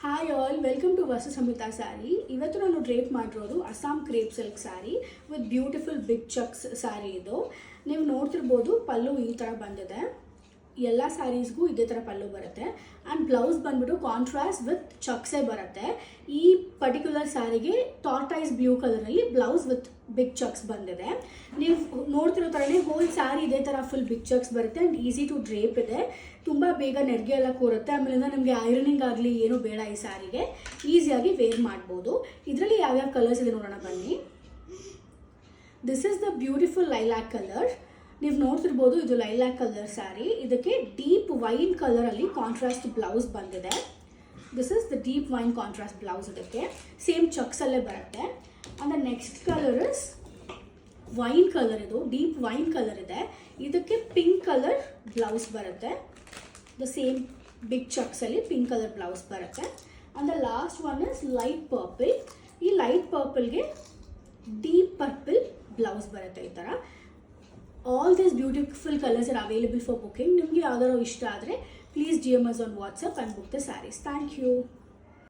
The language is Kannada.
Hi all, welcome to versus Amrita sari. ಇವತ್ತು ನಾನು ಡ್ರೇಪ್ ಮಾಡಿರೋದು Assam crepe silk sari with beautiful big checks sari. ಇದು ನೀವು ನೋಡ್ತಿರ್ಬೋದು, ಪಲ್ಲು ಈ ಥರ ಬಂದಿದೆ. ಎಲ್ಲ ಸ್ಯಾರೀಸ್ಗೂ ಇದೇ ಥರ ಪಲ್ಲು ಬರುತ್ತೆ. ಆ್ಯಂಡ್ ಬ್ಲೌಸ್ ಬಂದ್ಬಿಟ್ಟು ಕಾಂಟ್ರಾಸ್ಟ್ ವಿತ್ ಚಕ್ಸೇ ಬರುತ್ತೆ. ಈ ಪರ್ಟಿಕ್ಯುಲರ್ ಸ್ಯಾರಿಗೆ ಟಾರ್ಟೈಸ್ ಬ್ಲೂ ಕಲರಲ್ಲಿ ಬ್ಲೌಸ್ ವಿತ್ ಬಿಗ್ ಚಕ್ಸ್ ಬಂದಿದೆ. ನೀವು ನೋಡ್ತಿರೋ ಥರನೇ ಹೋಲ್ ಸ್ಯಾರಿ ಇದೇ ಥರ ಫುಲ್ ಬಿಗ್ ಚಕ್ಸ್ ಬರುತ್ತೆ. ಆ್ಯಂಡ್ ಈಸಿ ಟು ಡ್ರೇಪ್ ಇದೆ. ತುಂಬ ಬೇಗ ನೆರಿಗೆ ಎಲ್ಲ ಕೂರುತ್ತೆ. ಆಮೇಲೆ ನಮಗೆ ಐರನಿಂಗ್ ಆಗಲಿ ಏನೂ ಬೇಡ. ಈ ಸ್ಯಾರಿಗೆ ಈಸಿಯಾಗಿ ವೇರ್ ಮಾಡ್ಬೋದು. ಇದರಲ್ಲಿ ಯಾವ್ಯಾವ ಕಲರ್ಸ್ ಇದೆ ನೋಡೋಣ ಬನ್ನಿ. This is the beautiful lilac colour. ನೀವು ನೋಡ್ತಿರ್ಬೋದು, ಇದು ಲೈಲಾಕ್ ಕಲರ್ ಸ್ಯಾರಿ. ಇದಕ್ಕೆ ಡೀಪ್ ವೈನ್ ಕಲರಲ್ಲಿ ಕಾಂಟ್ರಾಸ್ಟ್ ಬ್ಲೌಸ್ ಬಂದಿದೆ. This is the deep wine contrast blouse. ಇದಕ್ಕೆ ಸೇಮ್ ಚಕ್ಸಲ್ಲೇ ಬರುತ್ತೆ. And the next colour is wine colour. ಇದು ಡೀಪ್ ವೈನ್ ಕಲರ್ ಇದೆ. ಇದಕ್ಕೆ ಪಿಂಕ್ ಕಲರ್ ಬ್ಲೌಸ್ ಬರುತ್ತೆ. ದ ಸೇಮ್ ಬಿಗ್ ಚಕ್ಸಲ್ಲಿ ಪಿಂಕ್ ಕಲರ್ ಬ್ಲೌಸ್ ಬರುತ್ತೆ. And the last one is light purple. ಈ ಲೈಟ್ ಪರ್ಪಲ್ಗೆ ಡೀಪ್ ಪರ್ಪಲ್ ಬ್ಲೌಸ್ ಬರುತ್ತೆ. ಈ ಥರ all these beautiful colors are available for booking. ನಿಮಗೆ ಯಾವ್ದಾದ್ರು ಇಷ್ಟ ಆದರೆ please DM us on WhatsApp and book the sarees. Thank you.